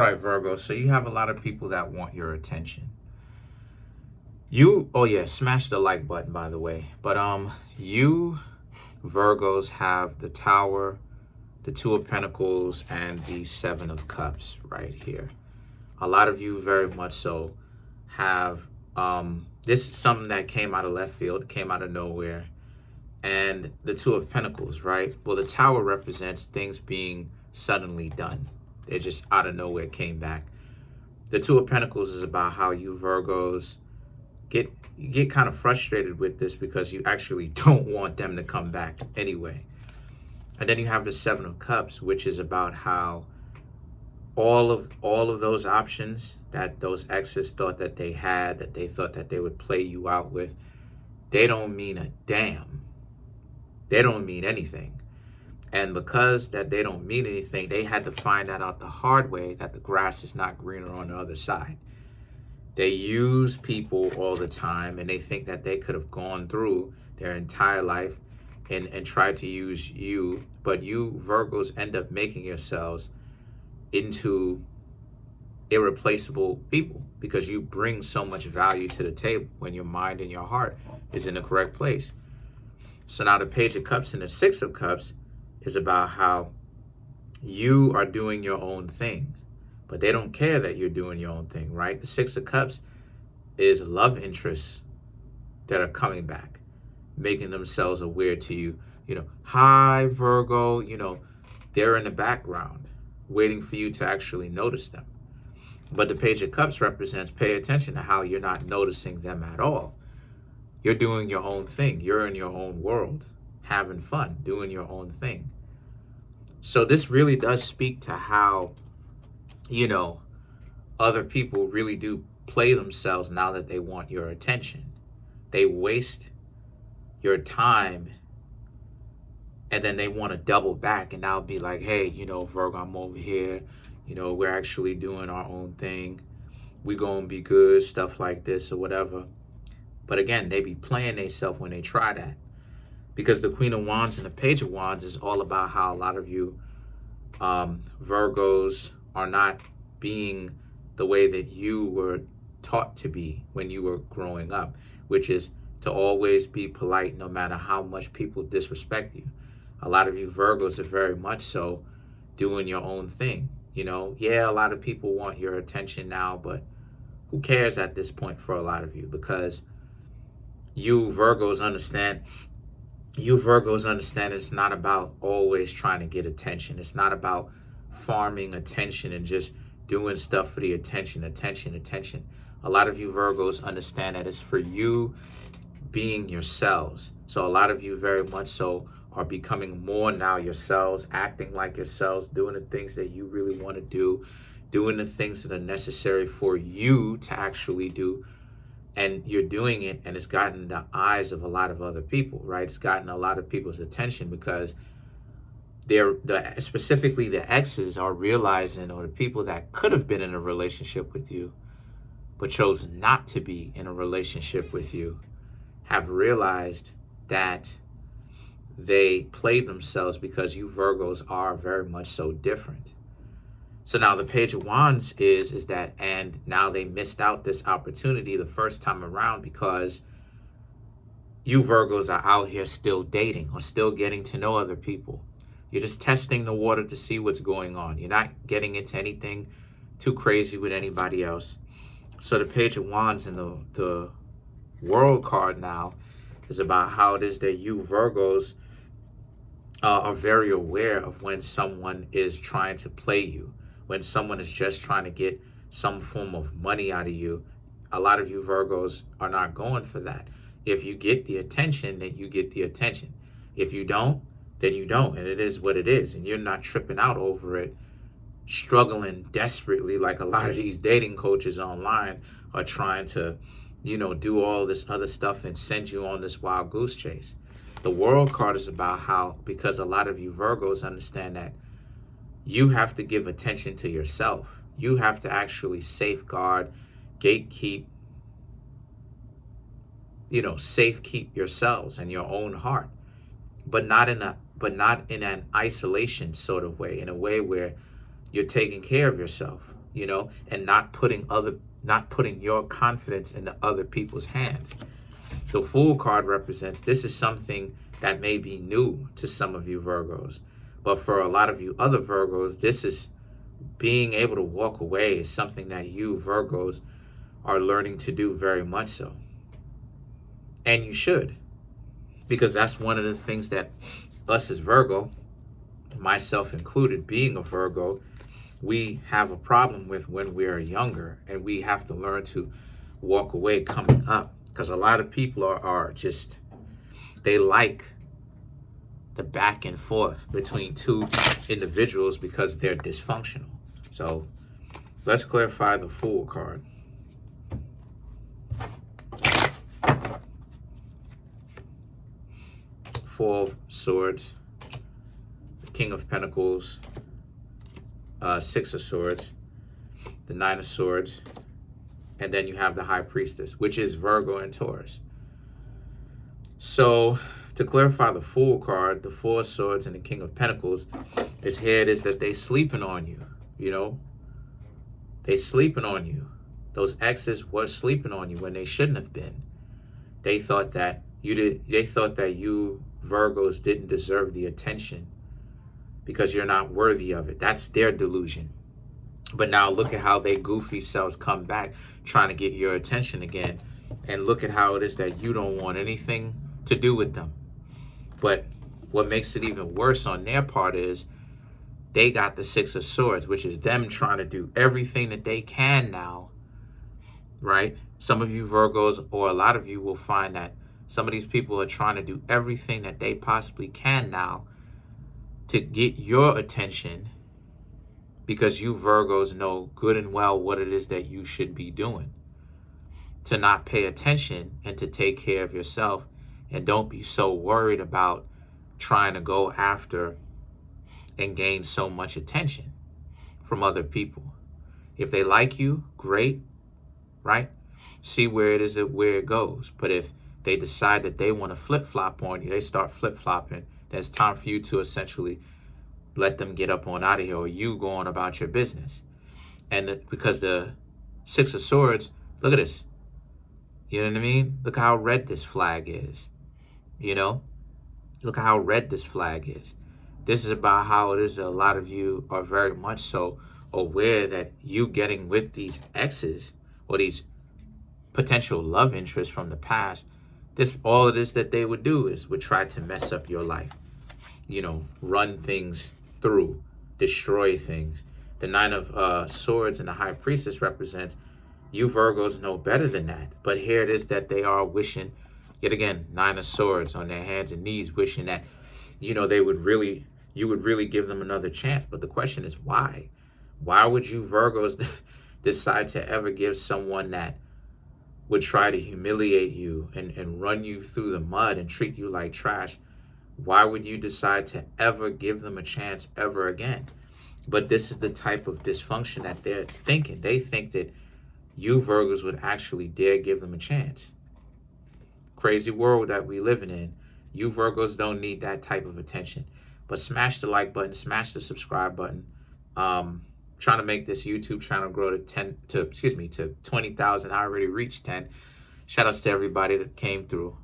All right, Virgo. So you have a lot of people that want your attention. Oh yeah, smash the like button, by the way. But you Virgos have the Tower, the Two of Pentacles, and the Seven of Cups right here. A lot of you very much so have this is something that came out of left field, came out of nowhere, and the Two of Pentacles, right? Well, the Tower represents things being suddenly done. They just out of nowhere came back. The Two of Pentacles is about how you Virgos get kind of frustrated with this because you actually don't want them to come back anyway. And then you have the Seven of Cups, which is about how all of those options that those exes thought that they had, that they thought that they would play you out with, they don't mean a damn. They don't mean anything. And because that they don't mean anything, they had to find that out the hard way, that the grass is not greener on the other side. They use people all the time, and they think that they could have gone through their entire life and tried to use you. But you Virgos end up making yourselves into irreplaceable people because you bring so much value to the table when your mind and your heart is in the correct place. So now the Page of Cups and the Six of Cups is about how you are doing your own thing, but they don't care that you're doing your own thing, right? The Six of Cups is love interests that are coming back, making themselves aware to you. Hi, Virgo, they're in the background, waiting for you to actually notice them. But the Page of Cups represents pay attention to how you're not noticing them at all. You're doing your own thing. You're in your own world, having fun, doing your own thing. So this really does speak to how, other people really do play themselves now that they want your attention. They waste your time and then they want to double back and now be like, hey, Virgo, I'm over here. We're actually doing our own thing. We gonna be good, stuff like this or whatever. But again, they be playing themselves when they try that. Because the Queen of Wands and the Page of Wands is all about how a lot of you Virgos are not being the way that you were taught to be when you were growing up, which is to always be polite no matter how much people disrespect you. A lot of you Virgos are very much so doing your own thing. Yeah, a lot of people want your attention now, but who cares at this point for a lot of you? Because you Virgos understand it's not about always trying to get attention. It's not about farming attention and just doing stuff for the attention. A lot of you Virgos understand that it's for you being yourselves. So a lot of you very much so are becoming more now yourselves, acting like yourselves, doing the things that you really want to do, doing the things that are necessary for you to actually do. And you're doing it, and it's gotten the eyes of a lot of other people, right? It's gotten a lot of people's attention because specifically the exes are realizing, or the people that could have been in a relationship with you but chose not to be in a relationship with you, have realized that they played themselves because you Virgos are very much so different. So now the Page of Wands is that, and now they missed out this opportunity the first time around because you Virgos are out here still dating or still getting to know other people. You're just testing the water to see what's going on. You're not getting into anything too crazy with anybody else. So the Page of Wands and the World card now is about how it is that you Virgos are very aware of when someone is trying to play you, when someone is just trying to get some form of money out of you. A lot of you Virgos are not going for that. If you get the attention, then you get the attention. If you don't, then you don't, and it is what it is, and you're not tripping out over it, struggling desperately like a lot of these dating coaches online are trying to, do all this other stuff and send you on this wild goose chase. The World card is about how, because a lot of you Virgos understand that you have to give attention to yourself. You have to actually safeguard, gatekeep, safekeep yourselves and your own heart, but not in an isolation sort of way, in a way where you're taking care of yourself. you know, and not putting your confidence into other people's hands. The Fool card represents this is something that may be new to some of you Virgos. But for a lot of you other Virgos, this is being able to walk away is something that you Virgos are learning to do very much so. And you should. Because that's one of the things that us as Virgo, myself included, being a Virgo, we have a problem with when we're younger, and we have to learn to walk away coming up. Because a lot of people are just, they like the back and forth between two individuals because they're dysfunctional. So let's clarify the Fool card. Four of Swords, the King of Pentacles, Six of Swords, the Nine of Swords, and then you have the High Priestess, which is Virgo and Taurus. So to clarify the Fool card, the Four of Swords and the King of Pentacles, it's here it is that they sleeping on you, you know? They sleeping on you. Those exes were sleeping on you when they shouldn't have been. They thought that you Virgos didn't deserve the attention because you're not worthy of it. That's their delusion. But now look at how they goofy selves come back trying to get your attention again. And look at how it is that you don't want anything to do with them. But what makes it even worse on their part is they got the Six of Swords, which is them trying to do everything that they can now, right? Some of you Virgos, or a lot of you, will find that some of these people are trying to do everything that they possibly can now to get your attention, because you Virgos know good and well what it is that you should be doing. To not pay attention and to take care of yourself, and don't be so worried about trying to go after and gain so much attention from other people. If they like you, great, right? See where it goes. But if they decide that they want to flip-flop on you, they start flip-flopping, then it's time for you to essentially let them get up on out of here, or you go on about your business. And because the Six of Swords, look at this. You know what I mean? Look how red this flag is. You know? Look how red this flag is. This is about how it is that a lot of you are very much so aware that you getting with these exes or these potential love interests from the past, all it is that they would do is would try to mess up your life. You know, run things through, destroy things. The Nine of Swords and the High Priestess represents you Virgos know better than that. But here it is that they are wishing, yet again, Nine of Swords on their hands and knees, wishing that, you know, you would really give them another chance. But the question is why? Why would you Virgos decide to ever give someone that would try to humiliate you and run you through the mud and treat you like trash? Why would you decide to ever give them a chance ever again? But this is the type of dysfunction that they're thinking. They think that you Virgos would actually dare give them a chance. Crazy world that we living in. You Virgos don't need that type of attention. But smash the like button, smash the subscribe button. Trying to make this YouTube channel grow to 20,000. I already reached 10. Shout outs to everybody that came through.